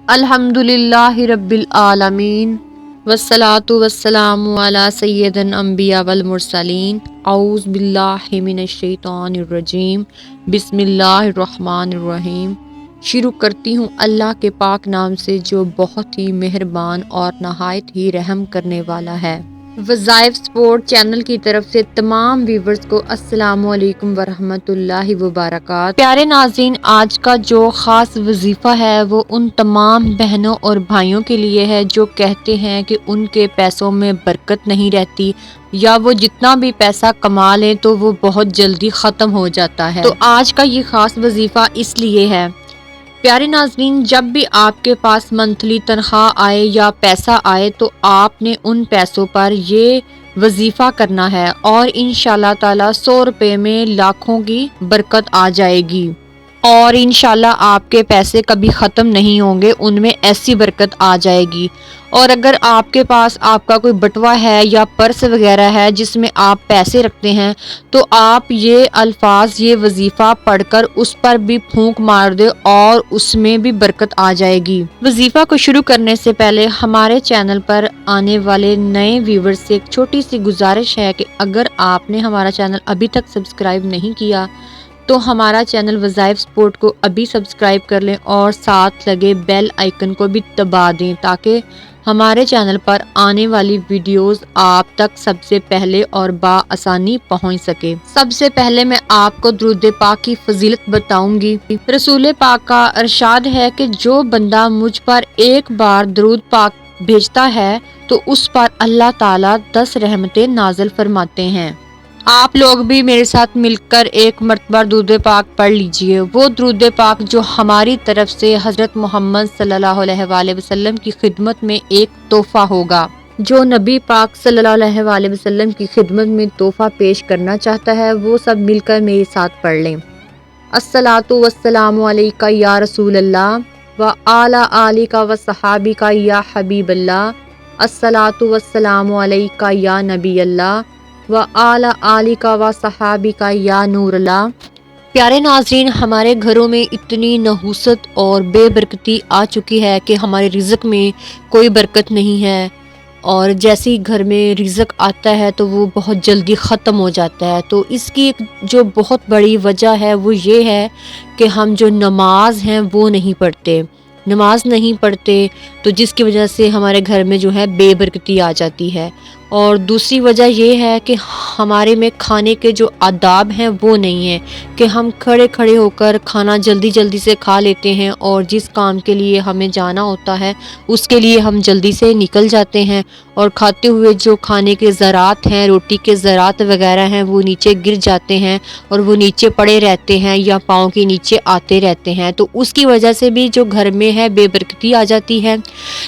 الحمدللہ رب العالمین والصلاة والسلام علی سید الانبیاء والمرسلین اعوذ باللہ من الشیطان الرجیم بسم اللہ الرحمن الرحیم۔ شروع کرتی ہوں اللہ کے پاک نام سے جو بہت ہی مہربان اور نہایت ہی رحم کرنے والا ہے۔ وظائف سپورٹ چینل کی طرف سے تمام ویورز کو السلام علیکم ورحمۃ اللہ وبرکاتہ۔ پیارے ناظرین، آج کا جو خاص وظیفہ ہے وہ ان تمام بہنوں اور بھائیوں کے لیے ہے جو کہتے ہیں کہ ان کے پیسوں میں برکت نہیں رہتی، یا وہ جتنا بھی پیسہ کما لیں تو وہ بہت جلدی ختم ہو جاتا ہے۔ تو آج کا یہ خاص وظیفہ اس لیے ہے۔ پیارے ناظرین، جب بھی آپ کے پاس منتھلی تنخواہ آئے یا پیسہ آئے تو آپ نے ان پیسوں پر یہ وظیفہ کرنا ہے، اور انشاءاللہ تعالی 100 روپے میں لاکھوں کی برکت آ جائے گی، اور انشاءاللہ آپ کے پیسے کبھی ختم نہیں ہوں گے، ان میں ایسی برکت آ جائے گی۔ اور اگر آپ کے پاس آپ کا کوئی بٹوا ہے یا پرس وغیرہ ہے جس میں آپ پیسے رکھتے ہیں، تو آپ یہ الفاظ، یہ وظیفہ پڑھ کر اس پر بھی پھونک مار دے اور اس میں بھی برکت آ جائے گی۔ وظیفہ کو شروع کرنے سے پہلے ہمارے چینل پر آنے والے نئے ویور سے ایک چھوٹی سی گزارش ہے کہ اگر آپ نے ہمارا چینل ابھی تک سبسکرائب نہیں کیا تو ہمارا چینل وظائف سپورٹ کو ابھی سبسکرائب کر لیں اور ساتھ لگے بیل آئیکن کو بھی دبا دیں تاکہ ہمارے چینل پر آنے والی ویڈیوز آپ تک سب سے پہلے اور بآسانی پہنچ سکے۔ سب سے پہلے میں آپ کو درود پاک کی فضیلت بتاؤں گی۔ رسول پاک کا ارشاد ہے کہ جو بندہ مجھ پر ایک بار درود پاک بھیجتا ہے تو اس پر اللہ تعالیٰ 10 رحمتیں نازل فرماتے ہیں۔ آپ لوگ بھی میرے ساتھ مل کر ایک مرتبہ درود پاک پڑھ لیجئے۔ وہ درود پاک جو ہماری طرف سے حضرت محمد صلی اللہ علیہ وآلہ وسلم کی خدمت میں ایک تحفہ ہوگا۔ جو نبی پاک صلی اللہ علیہ وآلہ وسلم کی خدمت میں تحفہ پیش کرنا چاہتا ہے وہ سب مل کر میرے ساتھ پڑھ لیں۔ الصلاۃ والسلام علیکہ یا رسول اللہ وعلی آلک وصحابک یا حبیب اللہ۔ الصلاۃ والسلام علیکہ یا نبی اللہ وعلی آلک وصحابک یا نور اللہ۔ پیارے ناظرین، ہمارے گھروں میں اتنی نحوست اور بے برکتی آ چکی ہے کہ ہمارے رزق میں کوئی برکت نہیں ہے، اور جیسے ہی گھر میں رزق آتا ہے تو وہ بہت جلدی ختم ہو جاتا ہے۔ تو اس کی ایک جو بہت بڑی وجہ ہے وہ یہ ہے کہ ہم جو نماز ہیں وہ نہیں پڑھتے، نماز نہیں پڑھتے، تو جس کی وجہ سے ہمارے گھر میں جو ہے بے برکتی آ جاتی ہے۔ اور دوسری وجہ یہ ہے کہ ہمارے میں کھانے کے جو آداب ہیں وہ نہیں ہیں، کہ ہم کھڑے کھڑے ہو کر کھانا جلدی جلدی سے کھا لیتے ہیں، اور جس کام کے لیے ہمیں جانا ہوتا ہے اس کے لیے ہم جلدی سے نکل جاتے ہیں، اور کھاتے ہوئے جو کھانے کے ذرات ہیں، روٹی کے ذرات وغیرہ ہیں، وہ نیچے گر جاتے ہیں اور وہ نیچے پڑے رہتے ہیں یا پاؤں کے نیچے آتے رہتے ہیں، تو اس کی وجہ سے بھی جو گھر میں ہے بے برکتی آ جاتی ہے۔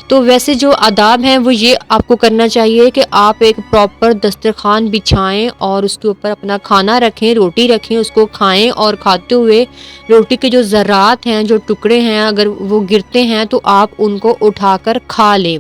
تو ویسے جو آداب ہیں وہ یہ آپ کو کرنا چاہیے کہ آپ ایک پراپر دسترخوان بچھائیں اور اس کے اوپر اپنا کھانا رکھیں، روٹی رکھیں، اس کو کھائیں، اور کھاتے ہوئے روٹی کے جو ذرات ہیں، جو ٹکڑے ہیں، اگر وہ گرتے ہیں تو آپ ان کو اٹھا کر کھا لیں،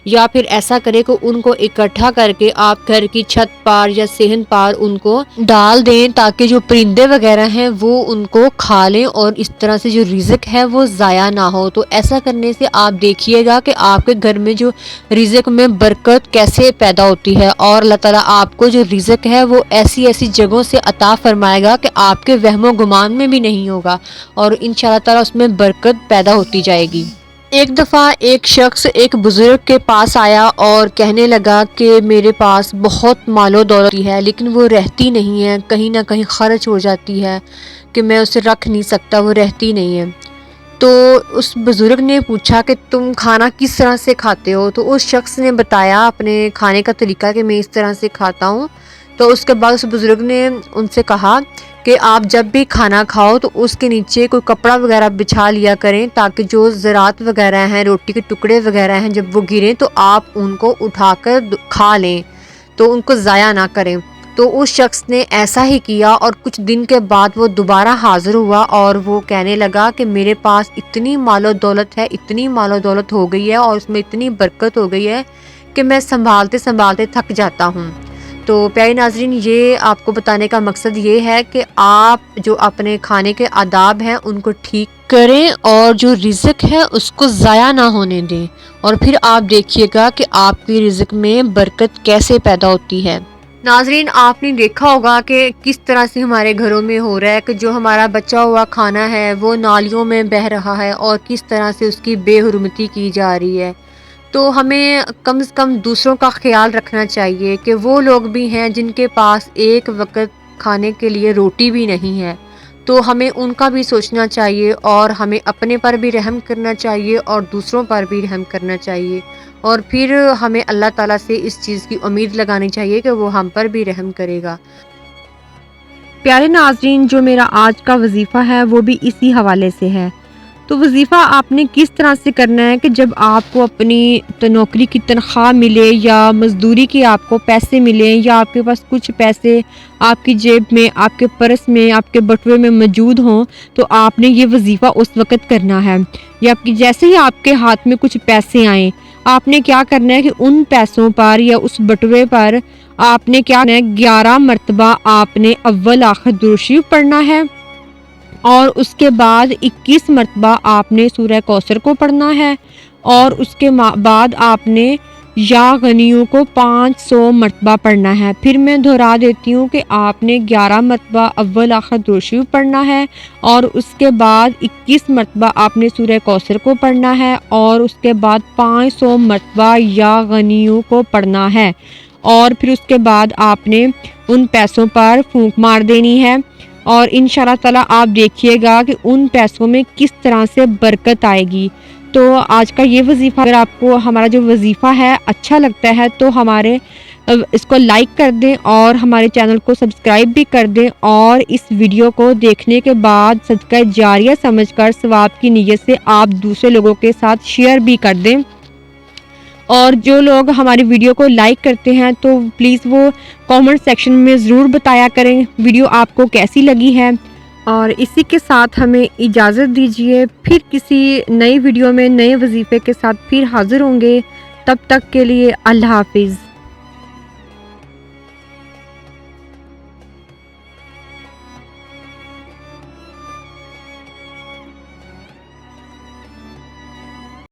یا پھر ایسا کریں کہ ان کو اکٹھا کر کے آپ گھر کی چھت پر یا صحن پر ان کو ڈال دیں تاکہ جو پرندے وغیرہ ہیں وہ ان کو کھا لیں، اور اس طرح سے جو رزق ہے وہ ضائع نہ ہو۔ تو ایسا کرنے سے آپ دیکھیے گا کہ آپ کے گھر میں جو رزق میں برکت کیسے پیدا ہوتی ہے، اور اللہ تعالیٰ آپ کو جو رزق ہے وہ ایسی ایسی جگہوں سے عطا فرمائے گا کہ آپ کے وہم و گمان میں بھی نہیں ہوگا، اور انشاءاللہ تعالیٰ اس میں برکت پیدا ہوتی جائے گی۔ ایک دفعہ ایک شخص ایک بزرگ کے پاس آیا اور کہنے لگا کہ میرے پاس بہت مال و دولت ہے لیکن وہ رہتی نہیں ہے، کہیں نہ کہیں خرچ ہو جاتی ہے، کہ میں اسے رکھ نہیں سکتا، وہ رہتی نہیں ہے۔ تو اس بزرگ نے پوچھا کہ تم کھانا کس طرح سے کھاتے ہو؟ تو اس شخص نے بتایا اپنے کھانے کا طریقہ کہ میں اس طرح سے کھاتا ہوں۔ تو اس کے بعد اس بزرگ نے ان سے کہا کہ آپ جب بھی کھانا کھاؤ تو اس کے نیچے کوئی کپڑا وغیرہ بچھا لیا کریں تاکہ جو ذرات وغیرہ ہیں، روٹی کے ٹکڑے وغیرہ ہیں، جب وہ گریں تو آپ ان کو اٹھا کر کھا لیں، تو ان کو ضائع نہ کریں۔ تو اس شخص نے ایسا ہی کیا، اور کچھ دن کے بعد وہ دوبارہ حاضر ہوا اور وہ کہنے لگا کہ میرے پاس اتنی مال و دولت ہے، اتنی مال و دولت ہو گئی ہے، اور اس میں اتنی برکت ہو گئی ہے کہ میں سنبھالتے سنبھالتے تھک جاتا ہوں۔ تو پیارے ناظرین، یہ آپ کو بتانے کا مقصد یہ ہے کہ آپ جو اپنے کھانے کے آداب ہیں ان کو ٹھیک کریں اور جو رزق ہے اس کو ضائع نہ ہونے دیں، اور پھر آپ دیکھیے گا کہ آپ کی رزق میں برکت کیسے پیدا ہوتی ہے۔ ناظرین، آپ نے دیکھا ہوگا کہ کس طرح سے ہمارے گھروں میں ہو رہا ہے کہ جو ہمارا بچا ہوا کھانا ہے وہ نالیوں میں بہہ رہا ہے اور کس طرح سے اس کی بے حرمتی کی جا رہی ہے۔ تو ہمیں کم سے کم دوسروں کا خیال رکھنا چاہیے کہ وہ لوگ بھی ہیں جن کے پاس ایک وقت کھانے کے لیے روٹی بھی نہیں ہے، تو ہمیں ان کا بھی سوچنا چاہیے اور ہمیں اپنے پر بھی رحم کرنا چاہیے اور دوسروں پر بھی رحم کرنا چاہیے، اور پھر ہمیں اللہ تعالیٰ سے اس چیز کی امید لگانی چاہیے کہ وہ ہم پر بھی رحم کرے گا۔ پیارے ناظرین، جو میرا آج کا وظیفہ ہے وہ بھی اسی حوالے سے ہے۔ تو وظیفہ آپ نے کس طرح سے کرنا ہے کہ جب آپ کو اپنی نوکری کی تنخواہ ملے یا مزدوری کے آپ کو پیسے ملیں یا آپ کے پاس کچھ پیسے آپ کی جیب میں، آپ کے پرس میں، آپ کے بٹوے میں موجود ہوں، تو آپ نے یہ وظیفہ اس وقت کرنا ہے، یا جیسے ہی آپ کے ہاتھ میں کچھ پیسے آئیں، آپ نے کیا کرنا ہے کہ ان پیسوں پر یا اس بٹوے پر آپ نے کیا کرنا ہے، 11 مرتبہ آپ نے اول آخر درود شریف پڑھنا ہے، اور اس کے بعد 21 مرتبہ آپ نے سورہ کوثر کو پڑھنا ہے، اور اس کے بعد آپ نے یا غنیوں کو 500 مرتبہ پڑھنا ہے۔ پھر میں دہرا دیتی ہوں کہ آپ نے 11 مرتبہ اول آخر درود شریف پڑھنا ہے، اور اس کے بعد 21 مرتبہ آپ نے سورہ کوثر کو پڑھنا ہے، اور اس کے بعد 500 مرتبہ یا غنیوں کو پڑھنا ہے، اور پھر اس کے بعد آپ نے ان پیسوں پر پھونک مار دینی ہے، اور انشاءاللہ تعالیٰ آپ دیکھیے گا کہ ان پیسوں میں کس طرح سے برکت آئے گی۔ تو آج کا یہ وظیفہ، اگر آپ کو ہمارا جو وظیفہ ہے اچھا لگتا ہے تو ہمارے اس کو لائک کر دیں اور ہمارے چینل کو سبسکرائب بھی کر دیں، اور اس ویڈیو کو دیکھنے کے بعد صدقہ جاریہ سمجھ کر ثواب کی نیت سے آپ دوسرے لوگوں کے ساتھ شیئر بھی کر دیں۔ اور جو لوگ ہماری ویڈیو کو لائک کرتے ہیں تو پلیز وہ کامنٹ سیکشن میں ضرور بتایا کریں ویڈیو آپ کو کیسی لگی ہے۔ اور اسی کے ساتھ ہمیں اجازت دیجیے، پھر کسی نئی ویڈیو میں نئے وظیفے کے ساتھ پھر حاضر ہوں گے، تب تک کے لیے اللہ حافظ۔